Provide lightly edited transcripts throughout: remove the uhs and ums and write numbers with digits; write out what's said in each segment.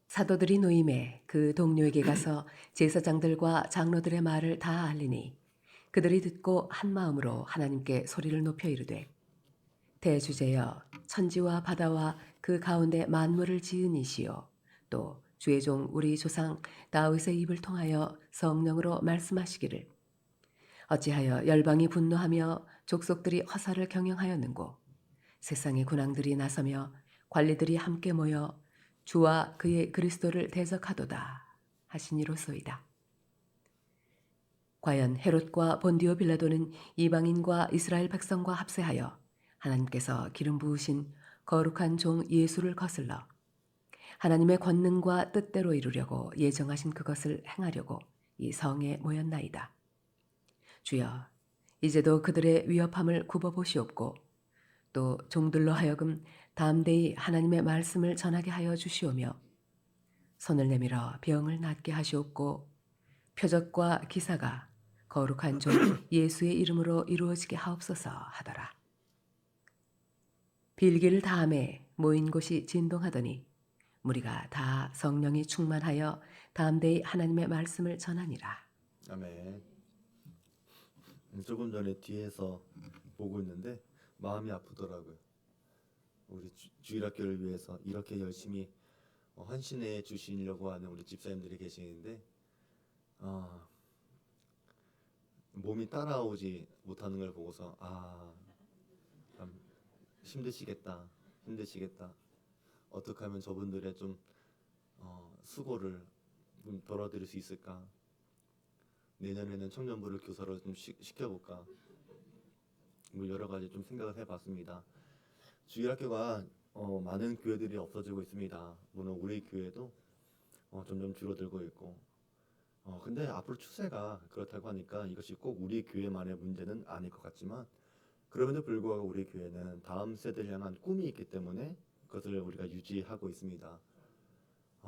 사도들이 노임에 그 동료에게 가서 제사장들과 장로들의 말을 다 알리니 그들이 듣고 한 마음으로 하나님께 소리를 높여 이르되 대주제여 천지와 바다와 그 가운데 만물을 지은 이시요 또 주의 종 우리 조상 다윗의 입을 통하여 성령으로 말씀하시기를 어찌하여 열방이 분노하며 족속들이 화살을 경영하였는고 세상의 군왕들이 나서며 관리들이 함께 모여 주와 그의 그리스도를 대적하도다 하시니로소이다. 과연 헤롯과 본디오 빌라도는 이방인과 이스라엘 백성과 합세하여 하나님께서 기름 부으신 거룩한 종 예수를 거슬러 하나님의 권능과 뜻대로 이루려고 예정하신 그것을 행하려고 이 성에 모였나이다. 주여, 이제도 그들의 위협함을 굽어보시옵고 또 종들로 하여금 담대히 하나님의 말씀을 전하게 하여 주시오며 손을 내밀어 병을 낫게 하시옵고 표적과 기사가 거룩한 종 예수의 이름으로 이루어지게 하옵소서 하더라. 빌기를 다음에 모인 곳이 진동하더니 무리가 다 성령이 충만하여 담대히 하나님의 말씀을 전하니라. 아멘. 조금 전에 뒤에서 보고 있는데 마음이 아프더라고요. 우리 주일학교를 위해서 이렇게 열심히 헌신해 주시려고 하는 우리 집사님들이 계시는데 몸이 따라오지 못하는 걸 보고서 참 힘드시겠다. 어떻게 하면 저분들의 좀 수고를 좀 덜어드릴 수 있을까? 내년에는 청년부를 교사로 좀 시켜볼까? 뭐 여러 가지 좀 생각을 해봤습니다. 주일학교가 많은 교회들이 없어지고 있습니다. 물론 우리 교회도 점점 줄어들고 있고 근데 앞으로 추세가 그렇다고 하니까 이것이 꼭 우리 교회만의 문제는 아닐 것 같지만 그럼에도 불구하고 우리 교회는 다음 세대를 향한 꿈이 있기 때문에 그것을 우리가 유지하고 있습니다.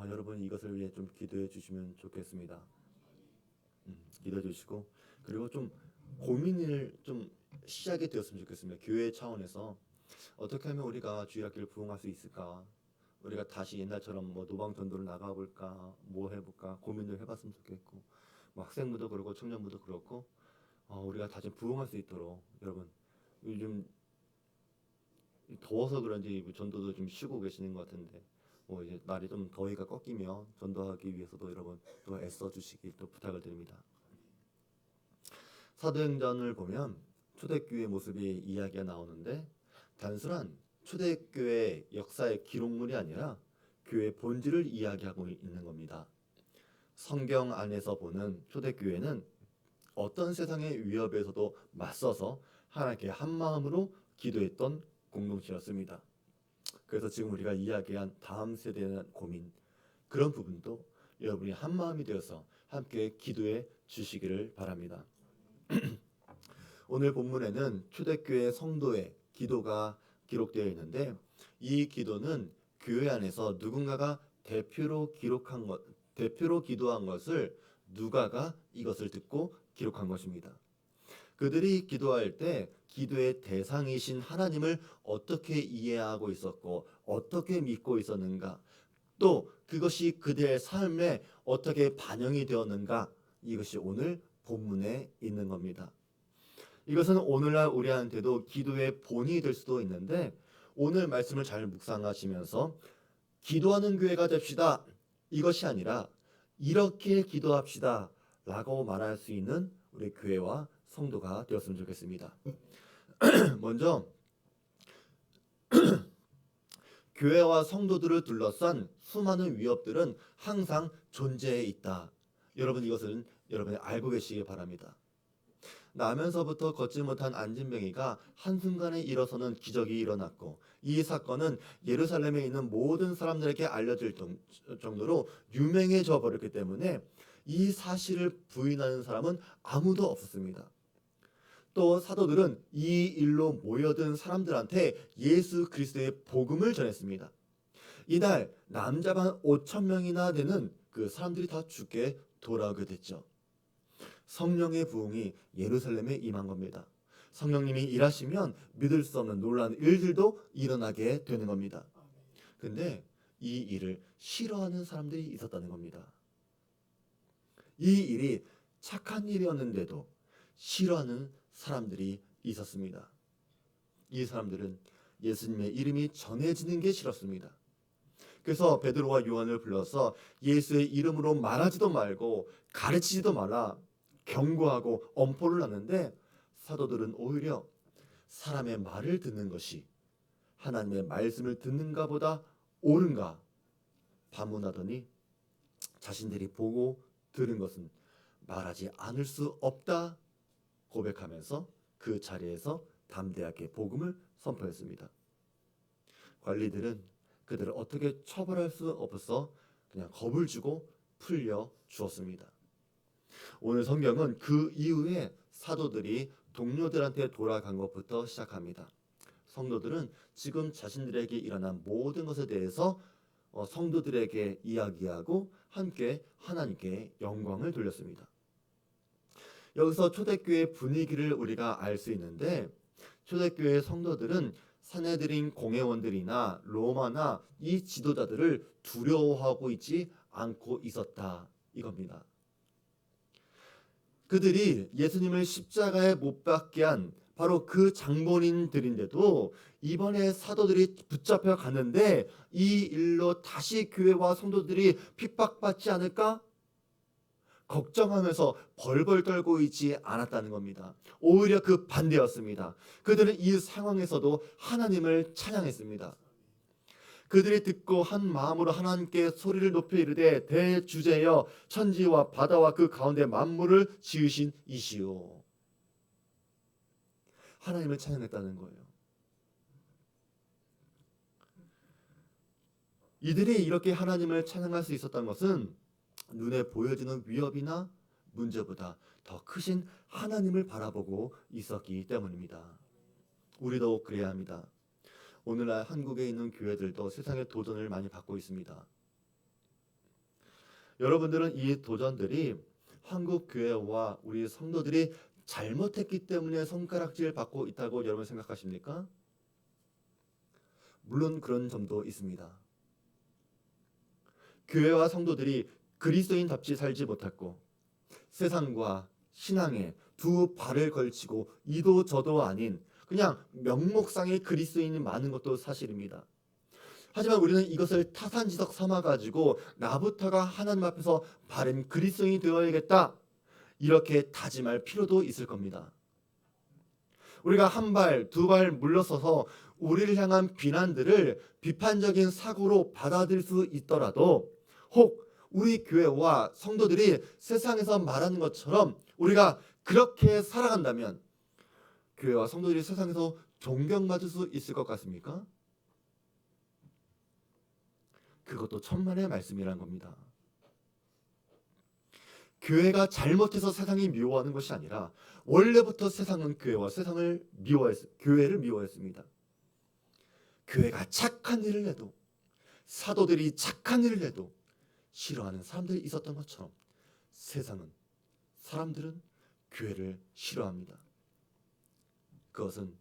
여러분 이것을 위해 좀 기도해 주시면 좋겠습니다. 기도해 주시고 그리고 좀 고민을 좀 시작이 되었으면 좋겠습니다. 교회 차원에서 어떻게 하면 우리가 주일학교를 부흥할 수 있을까? 우리가 다시 옛날처럼 뭐 노방 전도를 나가볼까? 뭐 해볼까? 고민을 해봤으면 좋겠고 뭐 학생부도 그렇고 청년부도 그렇고 우리가 다시 부흥할 수 있도록 여러분 요즘 더워서 그런지 전도도 좀 쉬고 계시는 것 같은데 뭐 이제 날이 좀 더위가 꺾이면 전도하기 위해서도 여러분 또 애써 주시길 또 부탁을 드립니다. 사도행전을 보면 초대교회 모습이 이야기가 나오는데 단순한 초대교회 역사의 기록물이 아니라 교회 본질을 이야기하고 있는 겁니다. 성경 안에서 보는 초대교회는 어떤 세상의 위협에서도 맞서서 하나님께 한 마음으로 기도했던 공동체였습니다. 그래서 지금 우리가 이야기한 다음 세대에 대한 고민 그런 부분도 여러분이 한 마음이 되어서 함께 기도해 주시기를 바랍니다. 오늘 본문에는 초대교회 성도의 기도가 기록되어 있는데 이 기도는 교회 안에서 누군가가 대표로 기도한 것을 누가가 이것을 듣고 기록한 것입니다. 그들이 기도할 때 기도의 대상이신 하나님을 어떻게 이해하고 있었고 어떻게 믿고 있었는가 또 그것이 그들의 삶에 어떻게 반영이 되었는가 이것이 오늘 본문에 있는 겁니다. 이것은 오늘날 우리한테도 기도의 본이 될 수도 있는데 오늘 말씀을 잘 묵상하시면서 기도하는 교회가 됩시다 이것이 아니라 이렇게 기도합시다 라고 말할 수 있는 우리 교회와 성도가 되었으면 좋겠습니다. 먼저 교회와 성도들을 둘러싼 수많은 위협들은 항상 존재해 있다. 여러분 이것은 여러분이 알고 계시기 바랍니다. 나면서부터 걷지 못한 안진뱅이가 한순간에 일어서는 기적이 일어났고 이 사건은 예루살렘에 있는 모든 사람들에게 알려질 정도로 유명해져 버렸기 때문에 이 사실을 부인하는 사람은 아무도 없었습니다. 또 사도들은 이 일로 모여든 사람들한테 예수 그리스도의 복음을 전했습니다. 이날 남자만 5천 명이나 되는 그 사람들이 다 죽게 돌아오게 됐죠. 성령의 부흥이 예루살렘에 임한 겁니다. 성령님이 일하시면 믿을 수 없는 놀라운 일들도 일어나게 되는 겁니다. 근데 이 일을 싫어하는 사람들이 있었다는 겁니다. 이 일이 착한 일이었는데도 싫어하는 사람들이 있었습니다. 이 사람들은 예수님의 이름이 전해지는 게 싫었습니다. 그래서 베드로와 요한을 불러서 예수의 이름으로 말하지도 말고 가르치지도 말라 경고하고 엄포를 하는데, 사도들은 오히려 사람의 말을 듣는 것이 하나님의 말씀을 듣는가 보다 옳은가 반문하더니 자신들이 보고 들은 것은 말하지 않을 수 없다 고백하면서 그 자리에서 담대하게 복음을 선포했습니다. 관리들은 그들을 어떻게 처벌할 수 없어서 그냥 겁을 주고 풀려 주었습니다. 오늘 성경은 그 이후에 사도들이 동료들한테 돌아간 것부터 시작합니다. 성도들은 지금 자신들에게 일어난 모든 것에 대해서 성도들에게 이야기하고 함께 하나님께 영광을 돌렸습니다. 여기서 초대교회 분위기를 우리가 알 수 있는데, 초대교회 성도들은 사내들인 공회원들이나 로마나 이 지도자들을 두려워하고 있지 않고 있었다 이겁니다. 그들이 예수님을 십자가에 못 박게 한 바로 그 장본인들인데도 이번에 사도들이 붙잡혀 가는데 이 일로 다시 교회와 성도들이 핍박받지 않을까 걱정하면서 벌벌 떨고 있지 않았다는 겁니다. 오히려 그 반대였습니다. 그들은 이 상황에서도 하나님을 찬양했습니다. 그들이 듣고 한 마음으로 하나님께 소리를 높여 이르되 대주제여 천지와 바다와 그 가운데 만물을 지으신 이시오. 하나님을 찬양했다는 거예요. 이들이 이렇게 하나님을 찬양할 수 있었던 것은 눈에 보여지는 위협이나 문제보다 더 크신 하나님을 바라보고 있었기 때문입니다. 우리도 그래야 합니다. 오늘날 한국에 있는 교회들도 세상의 도전을 많이 받고 있습니다. 여러분들은 이 도전들이 한국 교회와 우리 성도들이 잘못했기 때문에 손가락질 받고 있다고 여러분 생각하십니까? 물론 그런 점도 있습니다. 교회와 성도들이 그리스도인답지 살지 못했고 세상과 신앙에 두 발을 걸치고 이도 저도 아닌 그냥 명목상의 그리스도인이 많은 것도 사실입니다. 하지만 우리는 이것을 타산지석 삼아가지고 나부터가 하나님 앞에서 바른 그리스도인이 되어야겠다 이렇게 다짐할 필요도 있을 겁니다. 우리가 한 발, 두 발 물러서서 우리를 향한 비난들을 비판적인 사고로 받아들일 수 있더라도 혹 우리 교회와 성도들이 세상에서 말하는 것처럼 우리가 그렇게 살아간다면 교회와 성도들이 세상에서 존경받을 수 있을 것 같습니까? 그것도 천만의 말씀이라는 겁니다. 교회가 잘못해서 세상이 미워하는 것이 아니라 원래부터 세상은 교회와 교회를 미워했습니다. 교회가 착한 일을 해도 사도들이 착한 일을 해도 싫어하는 사람들이 있었던 것처럼 사람들은 교회를 싫어합니다. 그것은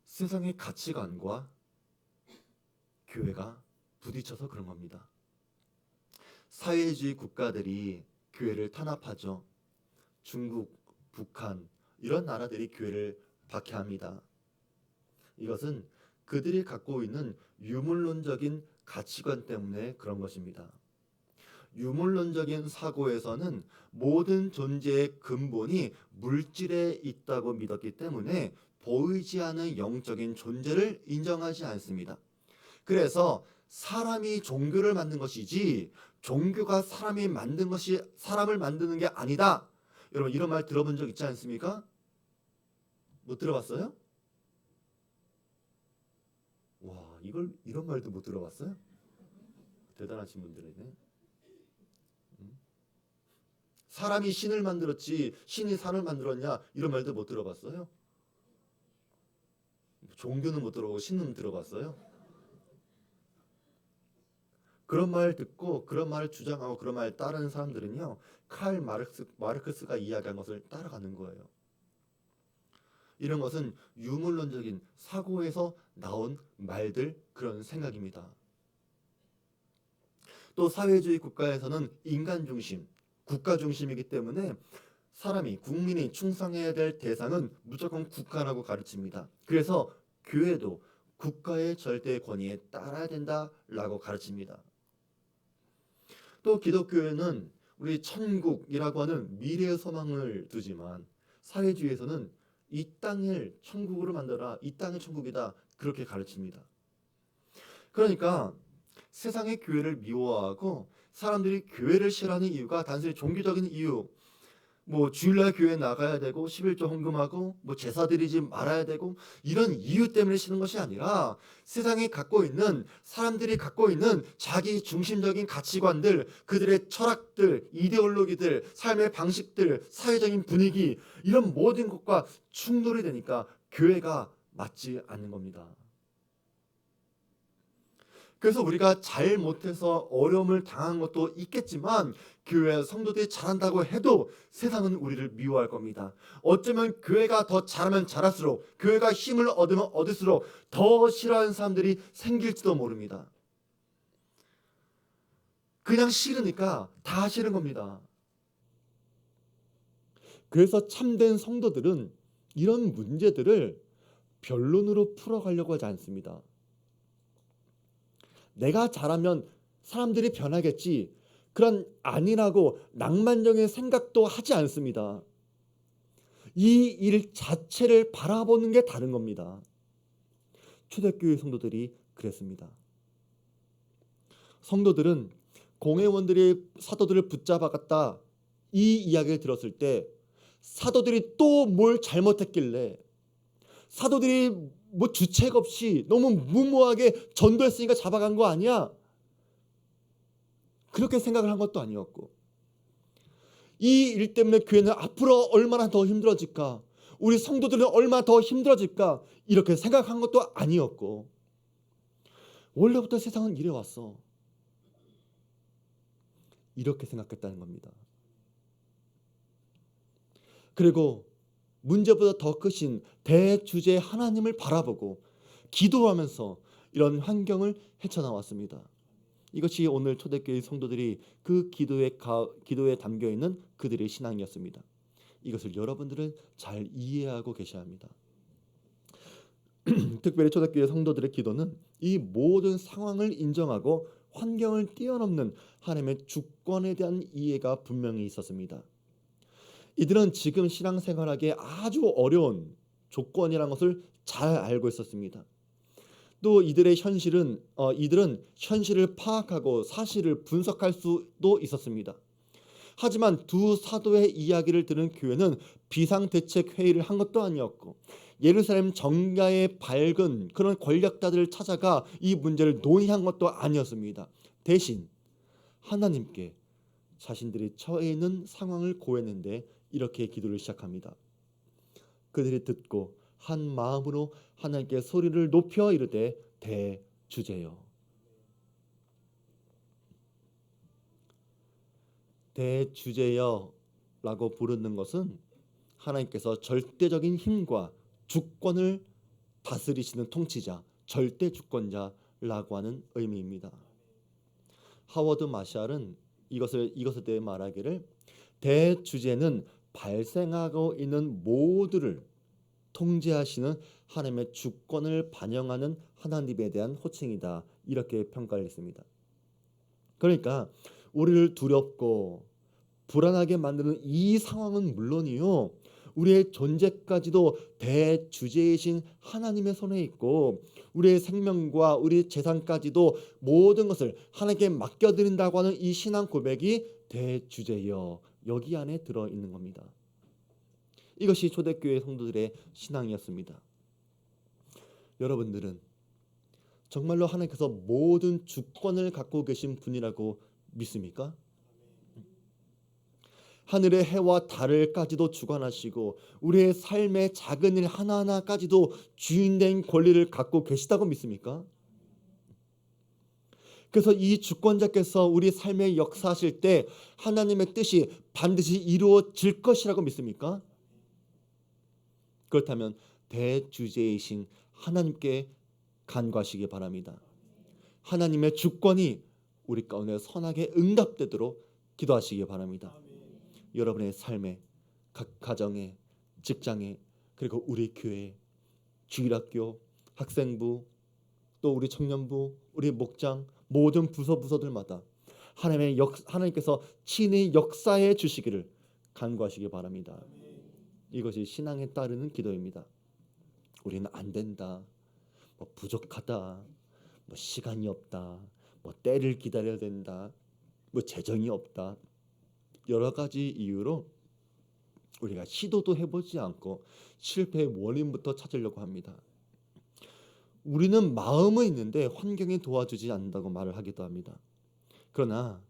세상의 가치관과 교회가 부딪혀서 그런 겁니다. 사회주의 국가들이 교회를 탄압하죠. 중국, 북한 이런 나라들이 교회를 박해합니다. 이것은 그들이 갖고 있는 유물론적인 가치관 때문에 그런 것입니다. 유물론적인 사고에서는 모든 존재의 근본이 물질에 있다고 믿었기 때문에 보이지 않는 영적인 존재를 인정하지 않습니다. 그래서 사람이 종교를 만든 것이지 종교가 사람을 만드는 게 아니다. 여러분 이런 말 들어본 적 있지 않습니까? 못 들어봤어요? 와, 이런 말도 못 들어봤어요? 대단하신 분들이네. 사람이 신을 만들었지 신이 산을 만들었냐 이런 말도 못 들어봤어요? 종교는 못 들어보고 신은 들어봤어요? 그런 말 듣고 그런 말을 주장하고 그런 말을 따르는 사람들은요 칼 마르크스가 이야기한 것을 따라가는 거예요. 이런 것은 유물론적인 사고에서 나온 말들 그런 생각입니다. 또 사회주의 국가에서는 인간 중심, 국가 중심이기 때문에 사람이 국민이 충성해야 될 대상은 무조건 국가라고 가르칩니다. 그래서 교회도 국가의 절대 권위에 따라야 된다라고 가르칩니다. 또 기독교에는 우리 천국이라고 하는 미래의 소망을 두지만 사회주의에서는 이 땅을 천국으로 만들어라, 이 땅이 천국이다, 그렇게 가르칩니다. 그러니까 세상의 교회를 미워하고 사람들이 교회를 싫어하는 이유가 단순히 종교적인 이유, 뭐 주일날 교회 나가야 되고 11조 헌금하고 뭐 제사 드리지 말아야 되고 이런 이유 때문에 싫은 것이 아니라 세상이 갖고 있는, 사람들이 갖고 있는 자기 중심적인 가치관들, 그들의 철학들, 이데올로기들, 삶의 방식들, 사회적인 분위기, 이런 모든 것과 충돌이 되니까 교회가 맞지 않는 겁니다. 그래서 우리가 잘못해서 어려움을 당한 것도 있겠지만 교회 성도들이 잘한다고 해도 세상은 우리를 미워할 겁니다. 어쩌면 교회가 더 잘하면 잘할수록, 교회가 힘을 얻으면 얻을수록 더 싫어하는 사람들이 생길지도 모릅니다. 그냥 싫으니까 다 싫은 겁니다. 그래서 참된 성도들은 이런 문제들을 변론으로 풀어가려고 하지 않습니다. 내가 잘하면 사람들이 변하겠지, 그런 안일하고 낭만적인 생각도 하지 않습니다. 이 일 자체를 바라보는 게 다른 겁니다. 초대교회 성도들이 그랬습니다. 성도들은 공회원들이 사도들을 붙잡아갔다, 이 이야기를 들었을 때 사도들이 또 뭘 잘못했길래, 사도들이 뭐 주책 없이 너무 무모하게 전도했으니까 잡아간 거 아니야? 그렇게 생각을 한 것도 아니었고, 이 일 때문에 교회는 앞으로 얼마나 더 힘들어질까, 우리 성도들은 얼마나 더 힘들어질까, 이렇게 생각한 것도 아니었고, 원래부터 세상은 이래 왔어, 이렇게 생각했다는 겁니다. 그리고 문제보다 더 크신 대주제 하나님을 바라보고 기도하면서 이런 환경을 헤쳐나왔습니다. 이것이 오늘 초대교회 성도들이 그 기도에 담겨 있는 그들의 신앙이었습니다. 이것을 여러분들은 잘 이해하고 계셔야 합니다. 특별히 초대교회 성도들의 기도는 이 모든 상황을 인정하고 환경을 뛰어넘는 하나님의 주권에 대한 이해가 분명히 있었습니다. 이들은 지금 신앙생활하기에 아주 어려운 조건이라는 것을 잘 알고 있었습니다. 또 이들은 현실을 파악하고 사실을 분석할 수도 있었습니다. 하지만 두 사도의 이야기를 들은 교회는 비상대책회의를 한 것도 아니었고, 예루살렘 정가에 밝은 그런 권력자들을 찾아가 이 문제를 논의한 것도 아니었습니다. 대신 하나님께 자신들이 처해 있는 상황을 고했는데 이렇게 기도를 시작합니다. 그들이 듣고 한 마음으로 하나님께 소리를 높여 이르되 대주제여. 대주제여라고 부르는 것은 하나님께서 절대적인 힘과 주권을 다스리시는 통치자, 절대 주권자라고 하는 의미입니다. 하워드 마샬은 이것에 대해 말하기를, 대주제는 발생하고 있는 모두를 통제하시는 하나님의 주권을 반영하는 하나님에 대한 호칭이다, 이렇게 평가를 했습니다. 그러니까 우리를 두렵고 불안하게 만드는 이 상황은 물론이요, 우리의 존재까지도 대주제이신 하나님의 손에 있고, 우리의 생명과 우리 재산까지도 모든 것을 하나님께 맡겨드린다고 하는 이 신앙 고백이 대주제여, 여기 안에 들어있는 겁니다. 이것이 초대교회 성도들의 신앙이었습니다. 여러분들은 정말로 하나님께서 모든 주권을 갖고 계신 분이라고 믿습니까? 하늘의 해와 달을까지도 주관하시고 우리의 삶의 작은 일 하나하나까지도 주인된 권리를 갖고 계시다고 믿습니까? 그래서 이 주권자께서 우리 삶에 역사하실 때 하나님의 뜻이 반드시 이루어질 것이라고 믿습니까? 그렇다면 대주제이신 하나님께 간구하시기 바랍니다. 하나님의 주권이 우리 가운데 선하게 응답되도록 기도하시기 바랍니다. 여러분의 삶에, 각 가정에, 직장에, 그리고 우리 교회, 주일학교, 학생부, 또 우리 청년부, 우리 목장, 모든 부서들마다 하나님께서 친히 역사해 주시기를 간구하시기 바랍니다. 이것이 신앙에 따르는 기도입니다. 우리는 안 된다, 뭐 부족하다, 뭐 시간이 없다, 뭐 때를 기다려야 된다, 뭐 재정이 없다, 여러 가지 이유로 우리가 시도도 해보지 않고 실패의 원인부터 찾으려고 합니다. 우리는 마음은 있는데 환경이 도와주지 않는다고 말을 하기도 합니다. 그러나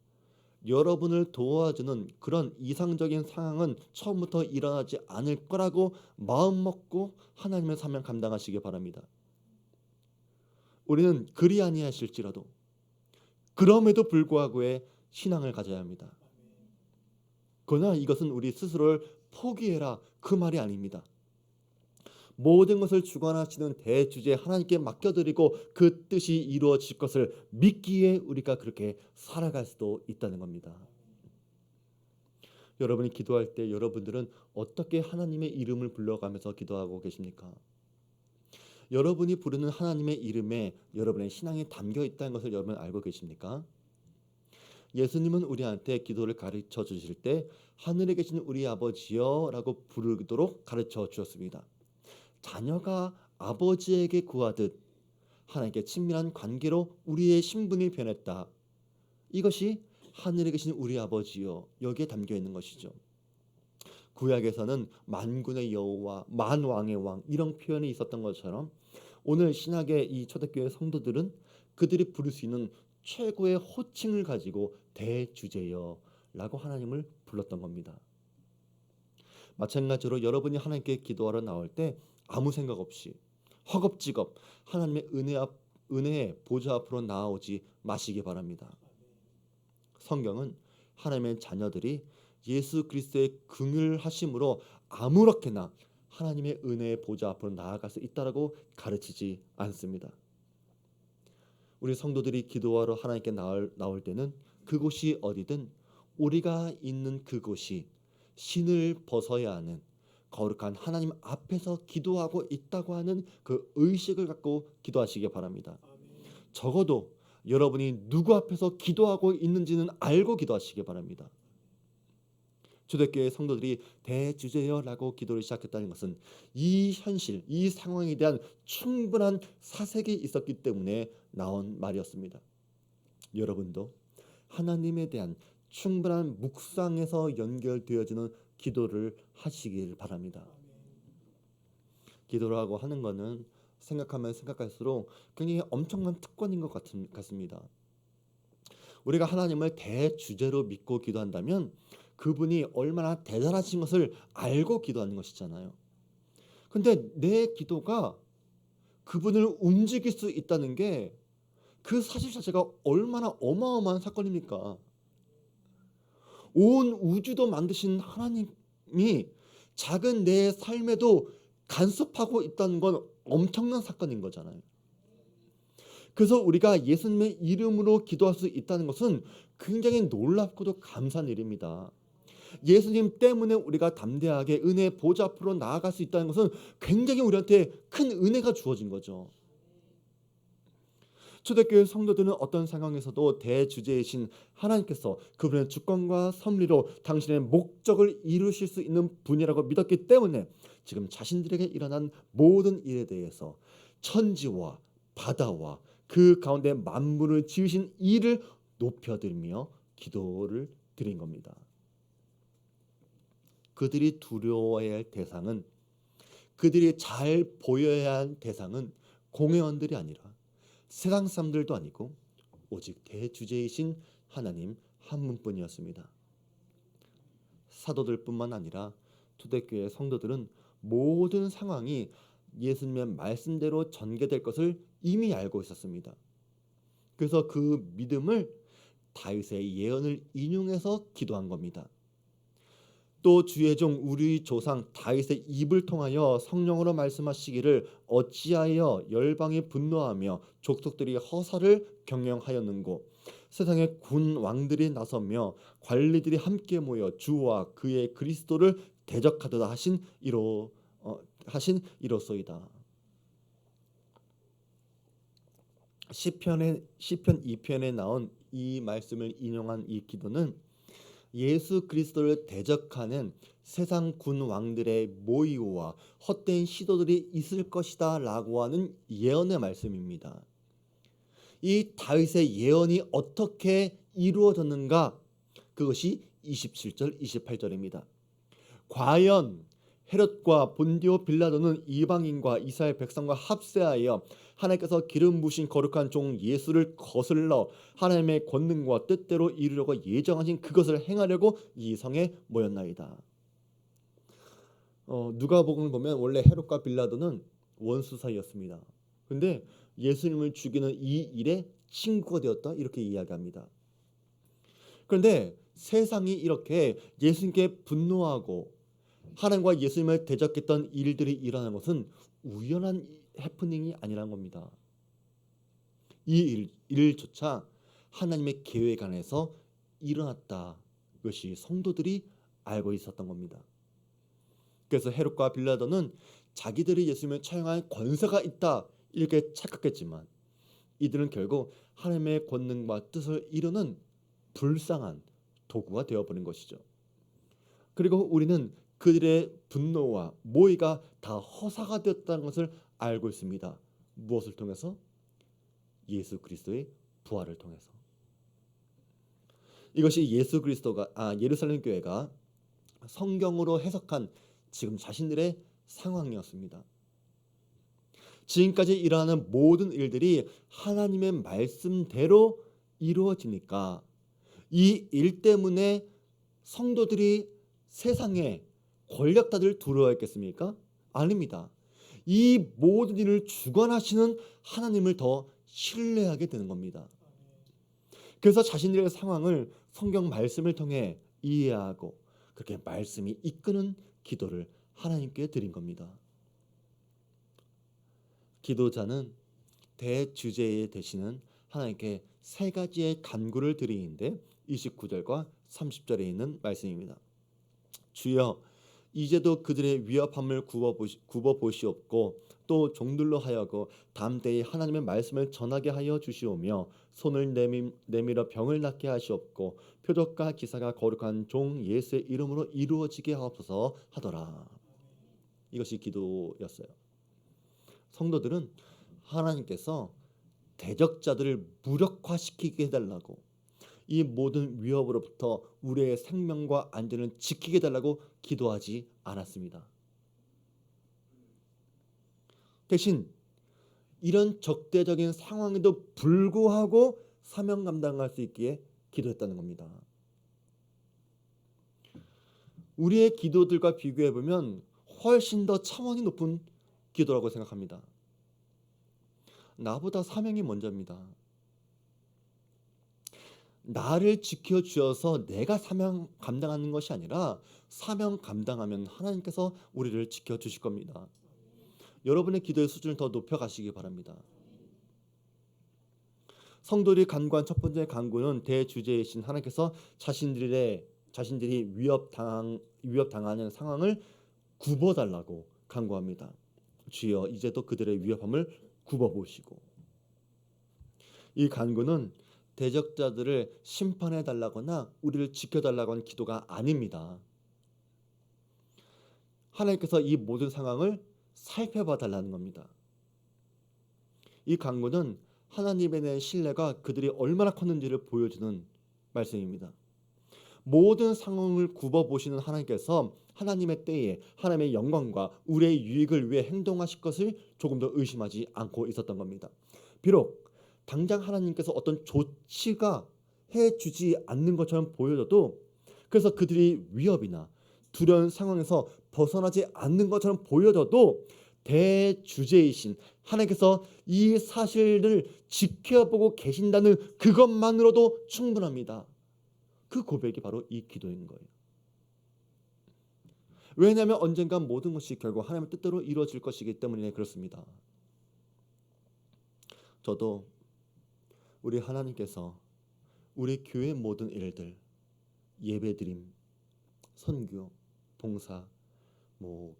여러분을 도와주는 그런 이상적인 상황은 처음부터 일어나지 않을 거라고 마음 먹고 하나님의 사명 감당하시기 바랍니다. 우리는 그리 아니하실지라도 그럼에도 불구하고의 신앙을 가져야 합니다. 그러나 이것은 우리 스스로를 포기해라 그 말이 아닙니다. 모든 것을 주관하시는 대주제 하나님께 맡겨드리고 그 뜻이 이루어질 것을 믿기에 우리가 그렇게 살아갈 수도 있다는 겁니다. 여러분이 기도할 때 여러분들은 어떻게 하나님의 이름을 불러가면서 기도하고 계십니까? 여러분이 부르는 하나님의 이름에 여러분의 신앙이 담겨 있다는 것을 여러분 알고 계십니까? 예수님은 우리한테 기도를 가르쳐 주실 때 하늘에 계신 우리 아버지여 라고 부르도록 가르쳐 주었습니다. 자녀가 아버지에게 구하듯 하나님께 친밀한 관계로 우리의 신분이 변했다. 이것이 하늘에 계신 우리 아버지여 여기에 담겨 있는 것이죠. 구약에서는 만군의 여호와, 만왕의 왕 이런 표현이 있었던 것처럼 오늘 신약의 이 초대교회 성도들은 그들이 부를 수 있는 최고의 호칭을 가지고 대주제여라고 하나님을 불렀던 겁니다. 마찬가지로 여러분이 하나님께 기도하러 나올 때 아무 생각 없이 허겁지겁 하나님의 은혜의 보좌 앞으로 나아오지 마시기 바랍니다. 성경은 하나님의 자녀들이 예수 그리스도의 긍휼하심으로 아무렇게나 하나님의 은혜의 보좌 앞으로 나아갈 수 있다라고 가르치지 않습니다. 우리 성도들이 기도하러 하나님께 나올 때는 그곳이 어디든 우리가 있는 그곳이 신을 벗어야 하는 거룩한 하나님 앞에서 기도하고 있다고 하는 그 의식을 갖고 기도하시기 바랍니다. 적어도 여러분이 누구 앞에서 기도하고 있는지는 알고 기도하시기 바랍니다. 초대교회 성도들이 대주제여라고 기도를 시작했다는 것은 이 현실, 이 상황에 대한 충분한 사색이 있었기 때문에 나온 말이었습니다. 여러분도 하나님에 대한 충분한 묵상에서 연결되어지는 기도를 하시길 바랍니다. 기도를 하고 하는 것은 생각하면 생각할수록 굉장히 엄청난 특권인 것 같습니다. 우리가 하나님을 대주제로 믿고 기도한다면 그분이 얼마나 대단하신 것을 알고 기도하는 것이잖아요. 근데 내 기도가 그분을 움직일 수 있다는 게 그 사실 자체가 얼마나 어마어마한 사건입니까? 온 우주도 만드신 하나님이 작은 내 삶에도 간섭하고 있다는 건 엄청난 사건인 거잖아요. 그래서 우리가 예수님의 이름으로 기도할 수 있다는 것은 굉장히 놀랍고도 감사한 일입니다. 예수님 때문에 우리가 담대하게 은혜 보좌 앞으로 나아갈 수 있다는 것은 굉장히 우리한테 큰 은혜가 주어진 거죠. 초대교회 성도들은 어떤 상황에서도 대주제이신 하나님께서 그분의 주권과 섭리로 당신의 목적을 이루실 수 있는 분이라고 믿었기 때문에 지금 자신들에게 일어난 모든 일에 대해서 천지와 바다와 그 가운데 만물을 지으신 이를 높여들며 기도를 드린 겁니다. 그들이 두려워해야 할 대상은, 그들이 잘 보여야 할 대상은 공회원들이 아니라 세상 사람들도 아니고 오직 대주제이신 하나님 한 분뿐이었습니다. 사도들뿐만 아니라 초대교회 성도들은 모든 상황이 예수님의 말씀대로 전개될 것을 이미 알고 있었습니다. 그래서 그 믿음을 다윗의 예언을 인용해서 기도한 겁니다. 또 주의 종 우리 조상 다윗의 입을 통하여 성령으로 말씀하시기를 어찌하여 열방이 분노하며 족속들이 허사를 경영하였는고 세상의 군 왕들이 나서며 관리들이 함께 모여 주와 그의 그리스도를 대적하도다 하신 이로소이다. 시편 2편에 나온 이 말씀을 인용한 이 기도는 예수 그리스도를 대적하는 세상 군 왕들의 모의와 헛된 시도들이 있을 것이다 라고 하는 예언의 말씀입니다. 이 다윗의 예언이 어떻게 이루어졌는가? 그것이 27절 28절입니다. 과연 헤롯과 본디오 빌라도는 이방인과 이스라엘 백성과 합세하여 하나님께서 기름 부으신 거룩한 종 예수를 거슬러 하나님의 권능과 뜻대로 이루려고 예정하신 그것을 행하려고 이 성에 모였나이다. 누가복음을 보면 원래 헤롯과 빌라도는 원수 사이였습니다. 근데 예수님을 죽이는 이 일에 친구가 되었다 이렇게 이야기합니다. 그런데 세상이 이렇게 예수님께 분노하고 하나님과 예수님을 대적했던 일들이 일어나는 것은 우연한 해프닝이 아니라는 겁니다. 이 일조차 하나님의 계획 안에서 일어났다. 이것이 성도들이 알고 있었던 겁니다. 그래서 헤롯과 빌라도는 자기들이 예수님을 처형할 권세가 있다 이렇게 착각했지만 이들은 결국 하나님의 권능과 뜻을 이루는 불쌍한 도구가 되어버린 것이죠. 그리고 우리는 그들의 분노와 모의가 다 허사가 되었다는 것을 알고 있습니다. 무엇을 통해서? 예수 그리스도의 부활을 통해서. 이것이 예루살렘 교회가 성경으로 해석한 지금 자신들의 상황이었습니다. 지금까지 일어나는 모든 일들이 하나님의 말씀대로 이루어지니까 이 일 때문에 성도들이 세상에 권력자들을 두려워했겠습니까? 아닙니다. 이 모든 일을 주관하시는 하나님을 더 신뢰하게 되는 겁니다. 그래서 자신들의 상황을 성경 말씀을 통해 이해하고 그렇게 말씀이 이끄는 기도를 하나님께 드린 겁니다. 기도자는 대주제에 되시는 하나님께 세 가지의 간구를 드리는데 29절과 30절에 있는 말씀입니다. 주여 이제도 그들의 위협함을 굽어 보시옵고 또 종들로 하여금 담대히 하나님의 말씀을 전하게 하여 주시오며 손을 내밀어 병을 낫게 하시옵고 표적과 기사가 거룩한 종 예수의 이름으로 이루어지게 하옵소서 하더라. 이것이 기도였어요. 성도들은 하나님께서 대적자들을 무력화시키게 해달라고, 이 모든 위협으로부터 우리의 생명과 안전을 지키게 해달라고 기도하지 않았습니다. 대신 이런 적대적인 상황에도 불구하고 사명 감당할 수 있기에 기도했다는 겁니다. 우리의 기도들과 비교해보면 훨씬 더 차원이 높은 기도라고 생각합니다. 나보다 사명이 먼저입니다. 나를 지켜주셔서 내가 사명 감당하는 것이 아니라 사명 감당하면 하나님께서 우리를 지켜주실 겁니다. 여러분의 기도의 수준을 더 높여가시기 바랍니다. 성도들이 간구한 첫 번째 간구는 대주제이신 하나님께서 자신들이 위협당하는 상황을 굽어달라고 간구합니다. 주여 이제도 그들의 위협함을 굽어보시고. 이 간구는 대적자들을 심판해달라거나 우리를 지켜달라고 하는 기도가 아닙니다. 하나님께서 이 모든 상황을 살펴봐 달라는 겁니다. 이 간구는 하나님에 대한 신뢰가 그들이 얼마나 컸는지를 보여주는 말씀입니다. 모든 상황을 굽어보시는 하나님께서 하나님의 때에 하나님의 영광과 우리의 유익을 위해 행동하실 것을 조금 더 의심하지 않고 있었던 겁니다. 비록 당장 하나님께서 어떤 조치가 해주지 않는 것처럼 보여져도, 그래서 그들이 위협이나 두려운 상황에서 벗어나지 않는 것처럼 보여져도 대주제이신 하나님께서 이 사실을 지켜보고 계신다는 그것만으로도 충분합니다. 그 고백이 바로 이 기도인 거예요. 왜냐하면 언젠가 모든 것이 결국 하나님의 뜻대로 이루어질 것이기 때문에 그렇습니다. 저도 우리 하나님께서 우리 교회 모든 일들, 예배드림, 선교, 봉사,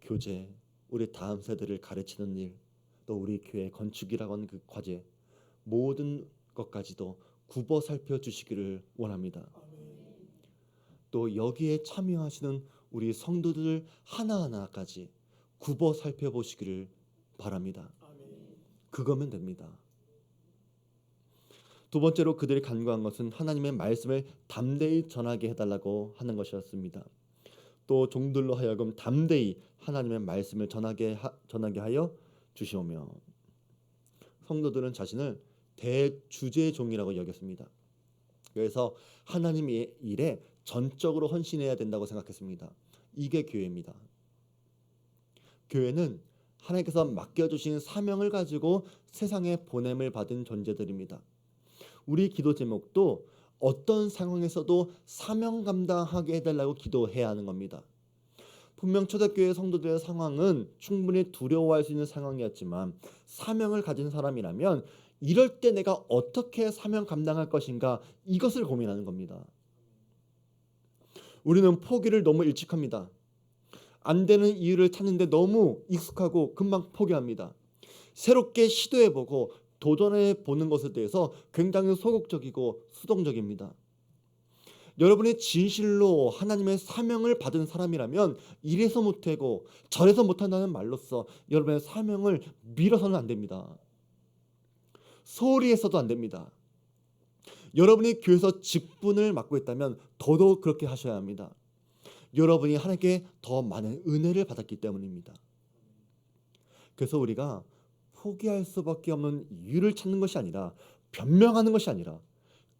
교제, 우리 다음 세대를 가르치는 일, 또 우리 교회 건축이라고 하는 그 과제, 모든 것까지도 굽어 살펴 주시기를 원합니다. 또 여기에 참여하시는 우리 성도들 하나하나까지 굽어 살펴보시기를 바랍니다. 그거면 됩니다. 두 번째로 그들이 간구한 것은 하나님의 말씀을 담대히 전하게 해달라고 하는 것이었습니다. 또 종들로 하여금 담대히 하나님의 말씀을 전하게 하여 주시오며, 성도들은 자신을 대주제종이라고 여겼습니다. 그래서 하나님의 일에 전적으로 헌신해야 된다고 생각했습니다. 이게 교회입니다. 교회는 하나님께서 맡겨주신 사명을 가지고 세상에 보냄을 받은 존재들입니다. 우리 기도 제목도 어떤 상황에서도 사명 감당하게 해달라고 기도해야 하는 겁니다. 분명 초대교회 성도들의 상황은 충분히 두려워할 수 있는 상황이었지만, 사명을 가진 사람이라면 이럴 때 내가 어떻게 사명 감당할 것인가, 이것을 고민하는 겁니다. 우리는 포기를 너무 일찍 합니다. 안 되는 이유를 찾는데 너무 익숙하고 금방 포기합니다. 새롭게 시도해보고 도전해보는 것에 대해서 굉장히 소극적이고 수동적입니다. 여러분이 진실로 하나님의 사명을 받은 사람이라면 이래서 못하고 저래서 못한다는 말로써 여러분의 사명을 밀어서는 안 됩니다. 소홀히 해서도 안 됩니다. 여러분이 교회에서 직분을 맡고 있다면 더더욱 그렇게 하셔야 합니다. 여러분이 하나님께 더 많은 은혜를 받았기 때문입니다. 그래서 우리가 포기할 수밖에 없는 이유를 찾는 것이 아니라, 변명하는 것이 아니라,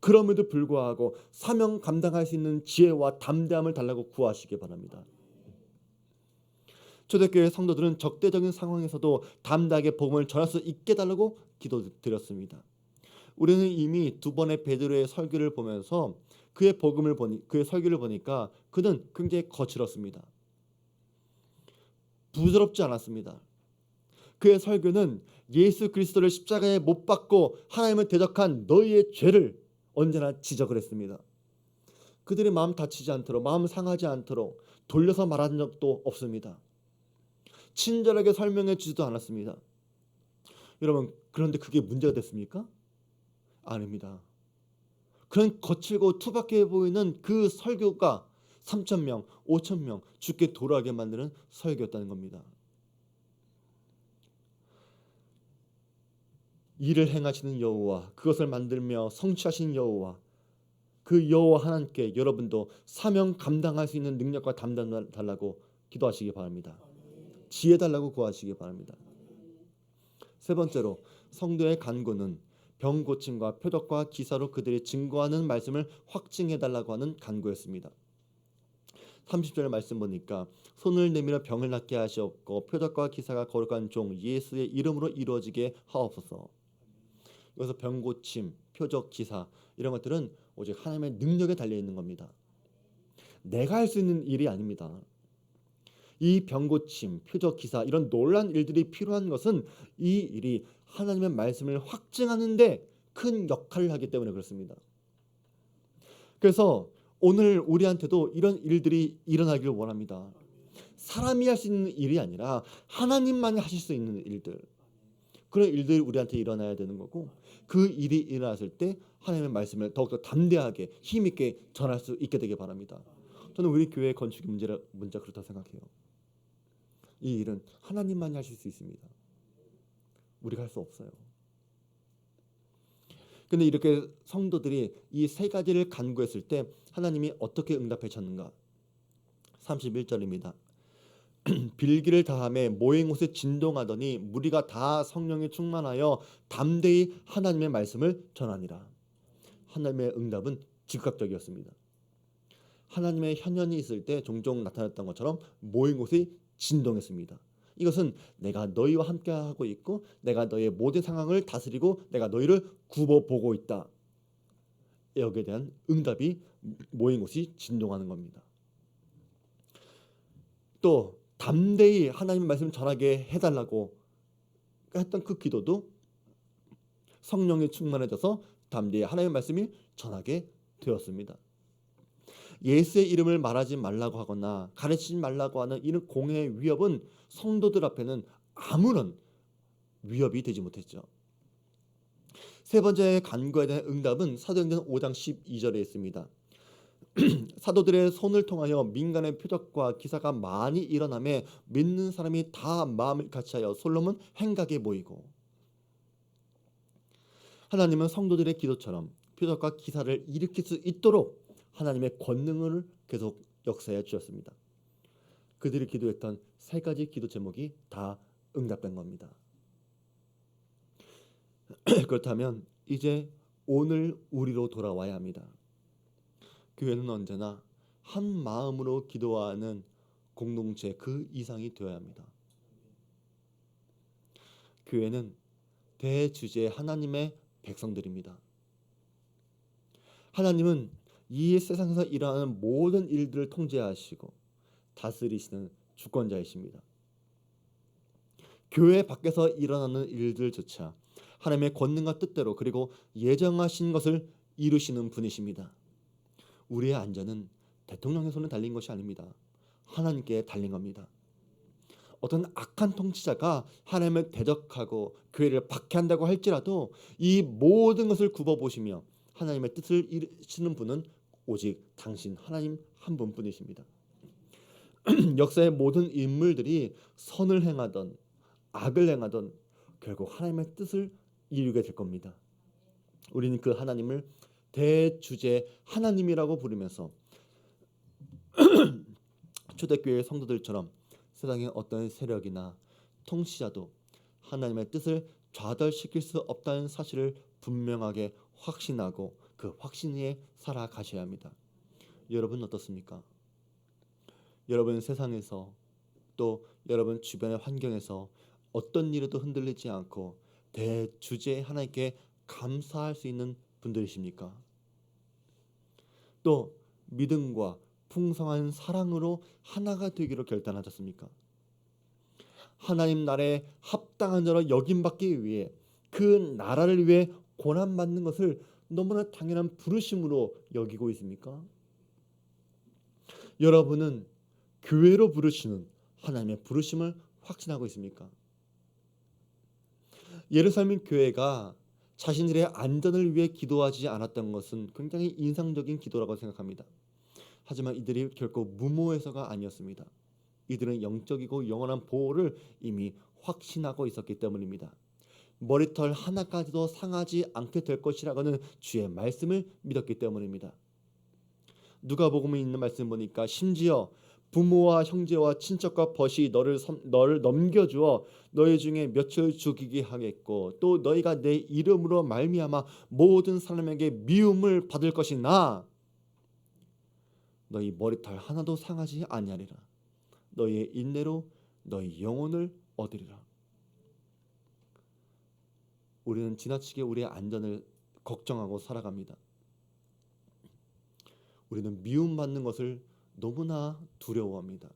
그럼에도 불구하고 사명 감당할 수 있는 지혜와 담대함을 달라고 구하시기 바랍니다. 초대교회 성도들은 적대적인 상황에서도 담대하게 복음을 전할 수 있게 달라고 기도드렸습니다. 우리는 이미 두 번의 베드로의 설교를 보면서 그의 설교를 보니까 그는 굉장히 거칠었습니다. 부드럽지 않았습니다. 그의 설교는 예수 그리스도를 십자가에 못 박고 하나님을 대적한 너희의 죄를 언제나 지적을 했습니다. 그들의 마음 다치지 않도록, 마음 상하지 않도록 돌려서 말한 적도 없습니다. 친절하게 설명해 주지도 않았습니다. 여러분, 그런데 그게 문제가 됐습니까? 아닙니다. 그런 거칠고 투박해 보이는 그 설교가 3,000명, 5,000명 죽게 돌아가게 만드는 설교였다는 겁니다. 일을 행하시는 여호와, 그것을 만들며 성취하시는 여호와, 그 여호와 하나님께 여러분도 사명 감당할 수 있는 능력과 담당 달라고 기도하시기 바랍니다. 지혜 달라고 구하시기 바랍니다. 세 번째로, 성도의 간구는 병 고침과 표적과 기사로 그들이 증거하는 말씀을 확증해 달라고 하는 간구였습니다. 30절 말씀 보니까 손을 내밀어 병을 낫게 하시옵고 표적과 기사가 거룩한 종 예수의 이름으로 이루어지게 하옵소서. 여기서 병 고침, 표적, 기사, 이런 것들은 오직 하나님의 능력에 달려 있는 겁니다. 내가 할 수 있는 일이 아닙니다. 이 병 고침, 표적, 기사, 이런 놀라운 일들이 필요한 것은 이 일이 하나님의 말씀을 확증하는데 큰 역할을 하기 때문에 그렇습니다. 그래서 오늘 우리한테도 이런 일들이 일어나기를 원합니다. 사람이 할 수 있는 일이 아니라 하나님만이 하실 수 있는 일들, 그런 일들이 우리한테 일어나야 되는 거고, 그 일이 일어났을 때 하나님의 말씀을 더욱더 담대하게 힘있게 전할 수 있게 되길 바랍니다. 저는 우리 교회 건축의 문제가 그렇다고 생각해요. 이 일은 하나님만이 하실 수 있습니다. 우리가 할 수 없어요. 근데 이렇게 성도들이 이 세 가지를 간구했을 때 하나님이 어떻게 응답해 주셨는가? 31절입니다. 빌기를 다함에 모인 곳에 진동하더니 무리가 다 성령에 충만하여 담대히 하나님의 말씀을 전하니라. 하나님의 응답은 즉각적이었습니다. 하나님의 현현이 있을 때 종종 나타났던 것처럼 모인 곳이 진동했습니다. 이것은 내가 너희와 함께 하고 있고 내가 너희의 모든 상황을 다스리고 내가 너희를 굽어보고 있다. 여기에 대한 응답이 모인 곳이 진동하는 겁니다. 또 담대히 하나님 말씀 전하게 해달라고 했던 그 기도도 성령이 충만해져서 담대히 하나님의 말씀이 전하게 되었습니다. 예수의 이름을 말하지 말라고 하거나 가르치지 말라고 하는 이런 공회의 위협은 성도들 앞에는 아무런 위협이 되지 못했죠. 세 번째 간구에 대한 응답은 사도행전 5장 12절에 있습니다. 사도들의 손을 통하여 민간의 표적과 기사가 많이 일어나매 믿는 사람이 다 마음을 같이하여 솔로몬 행각에 모이고. 하나님은 성도들의 기도처럼 표적과 기사를 일으킬 수 있도록 하나님의 권능을 계속 역사해 주셨습니다. 그들이 기도했던 세 가지 기도 제목이 다 응답된 겁니다. 그렇다면 이제 오늘 우리로 돌아와야 합니다. 교회는 언제나 한 마음으로 기도하는 공동체 그 이상이 되어야 합니다. 교회는 대주제 하나님의 백성들입니다. 하나님은 이 세상에서 일어나는 모든 일들을 통제하시고 다스리시는 주권자이십니다. 교회 밖에서 일어나는 일들조차 하나님의 권능과 뜻대로 그리고 예정하신 것을 이루시는 분이십니다. 우리의 안전은 대통령의 손에 달린 것이 아닙니다. 하나님께 달린 겁니다. 어떤 악한 통치자가 하나님을 대적하고 교회를 박해한다고 할지라도 이 모든 것을 굽어보시며 하나님의 뜻을 이루시는 분은 오직 당신 하나님 한 분뿐이십니다. 역사의 모든 인물들이 선을 행하던 악을 행하던 결국 하나님의 뜻을 이루게 될 겁니다. 우리는 그 하나님을 대주제 하나님이라고 부르면서 초대교회 성도들처럼 세상의 어떤 세력이나 통치자도 하나님의 뜻을 좌절시킬 수 없다는 사실을 분명하게 확신하고 그 확신 위에 살아가셔야 합니다. 여러분 어떻습니까? 여러분 세상에서 또 여러분 주변의 환경에서 어떤 일에도 흔들리지 않고 대주제 하나님께 감사할 수 있는 분들이십니까? 또 믿음과 풍성한 사랑으로 하나가 되기로 결단하셨습니까? 하나님 나라에 합당한 자로 여김받기 위해 그 나라를 위해 고난받는 것을 너무나 당연한 부르심으로 여기고 있습니까? 여러분은 교회로 부르시는 하나님의 부르심을 확신하고 있습니까? 예루살렘 교회가 자신들의 안전을 위해 기도하지 않았던 것은 굉장히 인상적인 기도라고 생각합니다. 하지만 이들이 결코 무모해서가 아니었습니다. 이들은 영적이고 영원한 보호를 이미 확신하고 있었기 때문입니다. 머리털 하나까지도 상하지 않게 될 것이라고는 주의 말씀을 믿었기 때문입니다. 누가복음에 있는 말씀 보니까 심지어 부모와 형제와 친척과 벗이 너를 넘겨주어 너희 중에 몇을 죽이게 하겠고 또 너희가 내 이름으로 말미암아 모든 사람에게 미움을 받을 것이나 너희 머리털 하나도 상하지 아니하리라. 너희의 인내로 너희 영혼을 얻으리라. 우리는 지나치게 우리의 안전을 걱정하고 살아갑니다. 우리는 미움받는 것을 너무나 두려워합니다.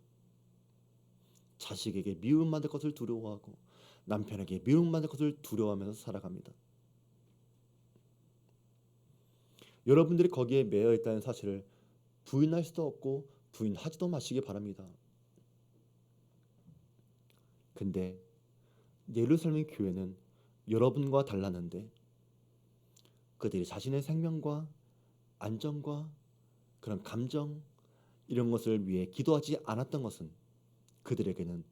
자식에게 미움받을 것을 두려워하고 남편에게 미움받을 것을 두려워하면서 살아갑니다. 여러분들이 거기에 매여 있다는 사실을 부인할 수도 없고 부인하지도 마시기 바랍니다. 근데 예루살렘 교회는 여러분과 달랐는데 그들이 자신의 생명과 안전과 그런 감정 이런 것을 위해 기도하지 않았던 것은 그들에게는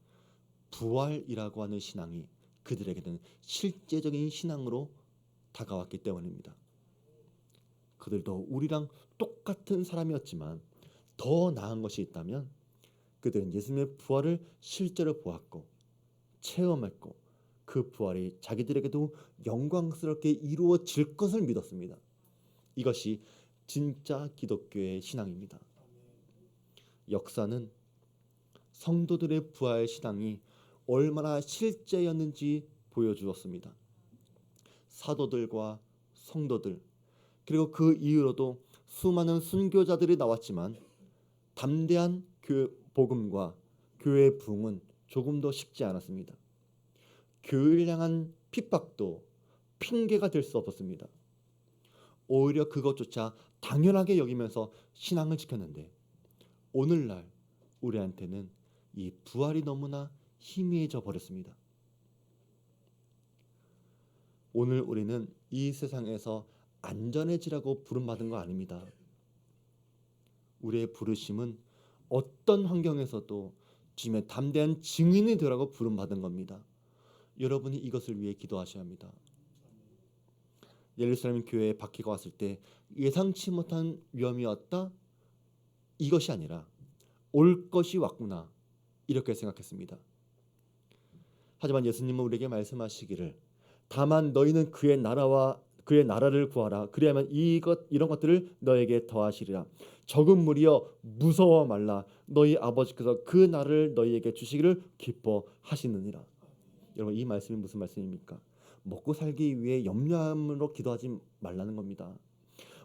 부활이라고 하는 신앙이 그들에게는 실제적인 신앙으로 다가왔기 때문입니다. 그들도 우리랑 똑같은 사람이었지만 더 나은 것이 있다면 그들은 예수님의 부활을 실제로 보았고 체험했고 그 부활이 자기들에게도 영광스럽게 이루어질 것을 믿었습니다. 이것이 진짜 기독교의 신앙입니다. 역사는 성도들의 부활 신앙이 얼마나 실제였는지 보여주었습니다. 사도들과 성도들 그리고 그 이후로도 수많은 순교자들이 나왔지만 담대한 복음과 교회의 부흥은 조금도 쉽지 않았습니다. 교회를 향한 핍박도 핑계가 될 수 없었습니다. 오히려 그것조차 당연하게 여기면서 신앙을 지켰는데 오늘날 우리한테는 이 부활이 너무나 희미해져 버렸습니다. 오늘 우리는 이 세상에서 안전해지라고 부름받은 거 아닙니다. 우리의 부르심은 어떤 환경에서도 주님의 담대한 증인이 되라고 부름받은 겁니다. 여러분이 이것을 위해 기도하셔야 합니다. 예루살렘 교회에 바퀴가 왔을 때 예상치 못한 위험이 왔다? 이것이 아니라 올 것이 왔구나 이렇게 생각했습니다. 하지만 예수님은 우리에게 말씀하시기를 다만 너희는 그의 나라와 그의 나라를 구하라. 그리하면 이런 것들을 너에게 더하시리라. 적은 무리여 무서워 말라. 너희 아버지께서 그 나라를 너희에게 주시기를 기뻐하시느니라. 여러분 이 말씀이 무슨 말씀입니까? 먹고 살기 위해 염려함으로 기도하지 말라는 겁니다.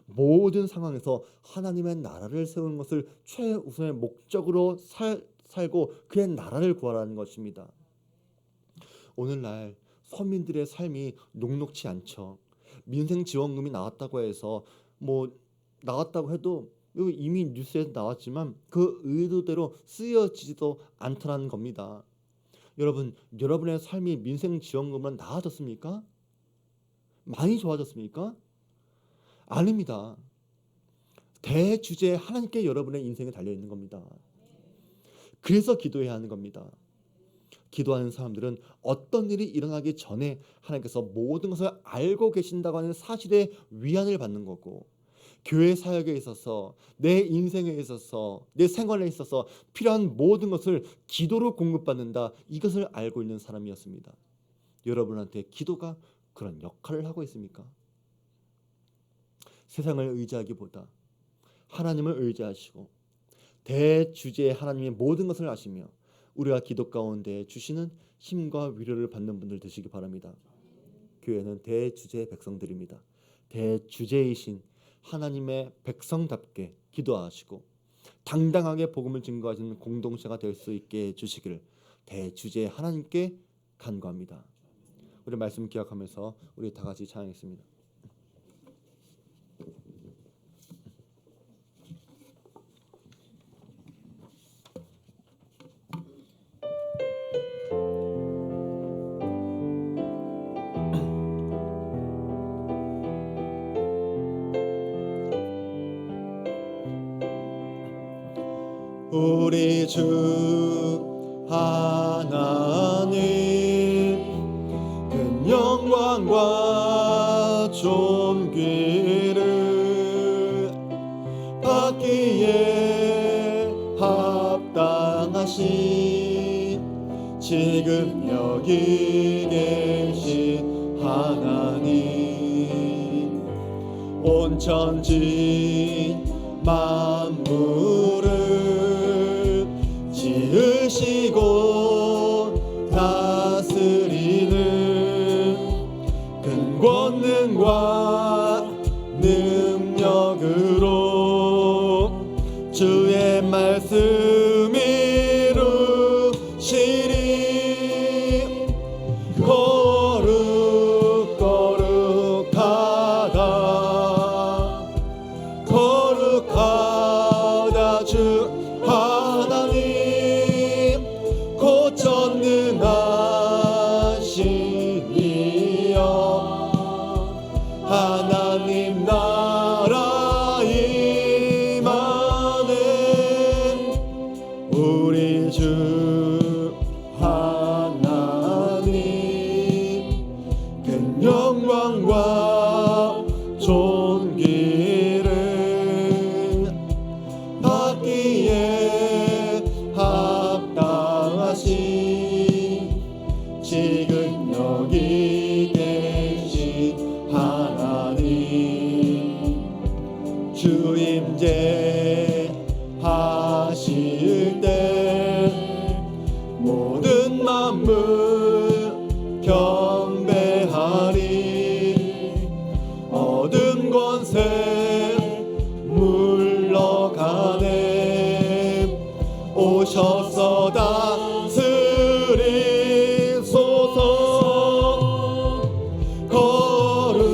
모든 상황에서 하나님의 나라를 세우는 것을 최우선의 목적으로 살고 그의 나라를 구하라는 것입니다. 오늘날 서민들의 삶이 녹록지 않죠. 민생지원금이 나왔다고 해서 나왔다고 해도 이미 뉴스에서 나왔지만 그 의도대로 쓰여지지도 않더라는 겁니다. 여러분의 삶이 민생지원금으로 나아졌습니까? 많이 좋아졌습니까? 아닙니다. 대주제 하나님께 여러분의 인생이 달려있는 겁니다. 그래서 기도해야 하는 겁니다. 기도하는 사람들은 어떤 일이 일어나기 전에 하나님께서 모든 것을 알고 계신다고 하는 사실에 위안을 받는 거고 교회 사역에 있어서 내 인생에 있어서 내 생활에 있어서 필요한 모든 것을 기도로 공급받는다 이것을 알고 있는 사람이었습니다. 여러분한테 기도가 그런 역할을 하고 있습니까? 세상을 의지하기보다 하나님을 의지하시고 대주제의 하나님의 모든 것을 아시며 우리가 기도 가운데 주시는 힘과 위로를 받는 분들 되시기 바랍니다. 교회는 대주제의 백성들입니다. 대주제이신 하나님의 백성답게 기도하시고 당당하게 복음을 증거하시는 공동체가 될 수 있게 해주시기를 대주제 하나님께 간구합니다. 우리 말씀 기억하면서 우리 다 같이 찬양했습니다. 우리 주 하나님 큰 영광과 존귀를 받기에 합당하신 지금 여기 계신 하나님 온 천지 만물을 지으시고 다스리는 큰 권능과 능력으로 주의 말씀 이루시리 거룩하다 주 하나님 곧 전능하시니여 하나님 나라 임하네 우리 주 하나님 큰 영광과 존귀를 받기에 합당하신 지금 여기 계신 하나님 주 임재 하실 때 모든 만물 경배하리 어둠 권세 물러가네 오셔서 다스리소서 거룩하다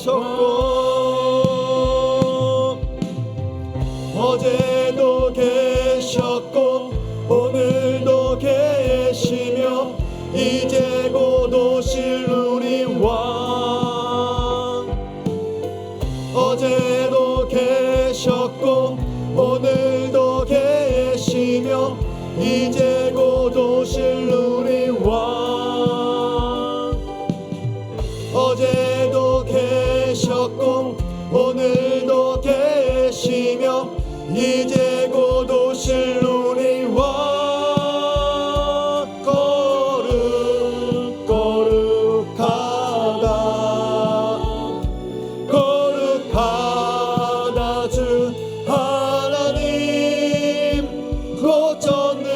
계셨고 어제도 계셨고 오늘도 계시며 이제 곧 오실 우리 왕 어제도 계셨고 오늘도 계시며 이제 곧 오실 우리 왕 어제도 계셨고 오늘도 계시며 이제 곧 오실 우리 왕 거룩하다 주 하나님 곧 전능하시니여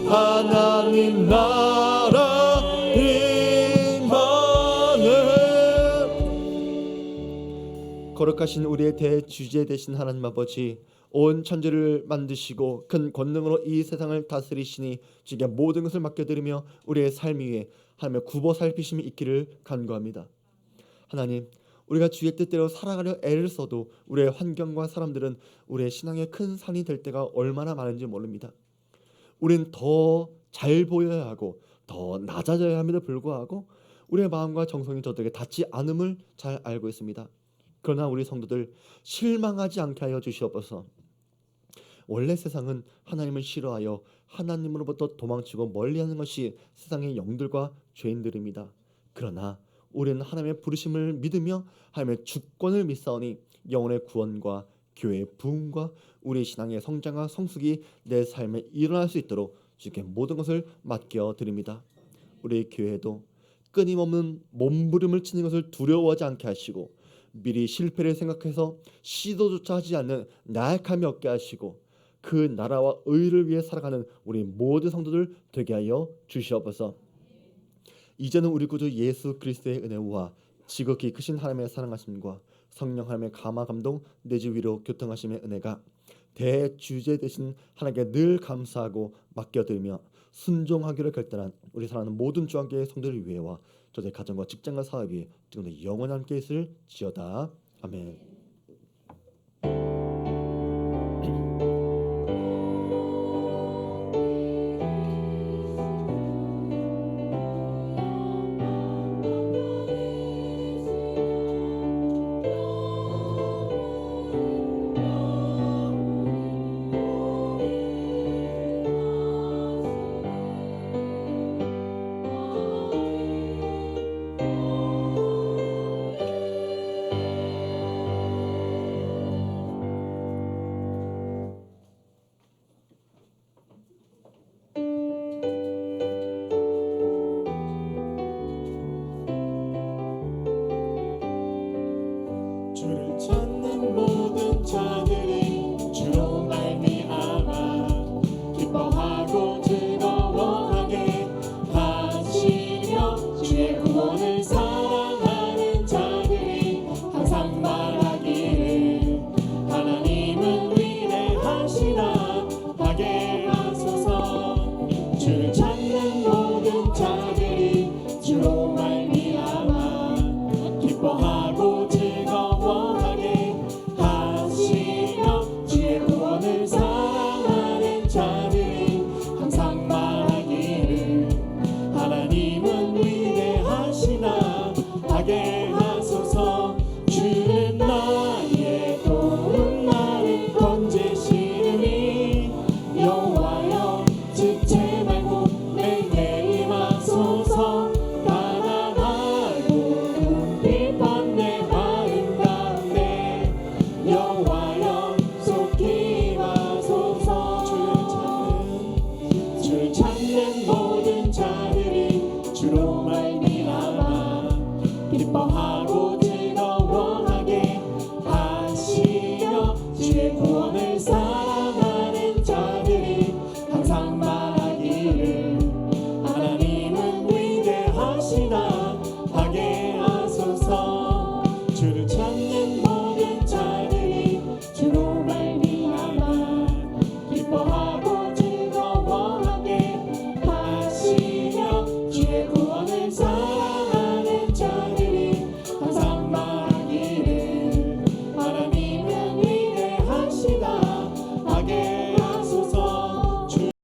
하나님 나라 임하네. 거룩하신 우리의 대주제 되신 하나님 아버지, 온 천지를 만드시고 큰 권능으로 이 세상을 다스리시니 주께 모든 것을 맡겨드리며 우리의 삶 위에 하나님의 굽어 살피심이 있기를 간구합니다. 하나님, 우리가 주의 뜻대로 살아가려 애를 써도 우리의 환경과 사람들은 우리의 신앙의 큰 산이 될 때가 얼마나 많은지 모릅니다. 우리는 더 잘 보여야 하고 더 낮아져야 함에도 불구하고 우리의 마음과 정성이 저들에게 닿지 않음을 잘 알고 있습니다. 그러나 우리 성도들 실망하지 않게 하여 주시옵소서. 원래 세상은 하나님을 싫어하여 하나님으로부터 도망치고 멀리하는 것이 세상의 영들과 죄인들입니다. 그러나 우리는 하나님의 부르심을 믿으며 하나님의 주권을 믿사오니 영혼의 구원과 교회의 부흥과 우리 신앙의 성장과 성숙이 내 삶에 일어날 수 있도록 주께 모든 것을 맡겨드립니다. 우리 교회도 끊임없는 몸부림을 치는 것을 두려워하지 않게 하시고 미리 실패를 생각해서 시도조차 하지 않는 나약함이 없게 하시고 그 나라와 의를 위해 살아가는 우리 모든 성도들 되게 하여 주시옵소서. 이제는 우리 구주 예수 그리스도의 은혜와 지극히 크신 하나님의 사랑하심과 성령 하나님의 감화 감동 내지 위로 교통하심의 은혜가 대주제 되신 하나님께 늘 감사하고 맡겨드리며 순종하기를 결단한 우리 사랑하는 모든 주한교회 성도를 위해와 저দের 가정과 직장과 사업 위에 지금도 영원히 함께 있을지어다. 아멘.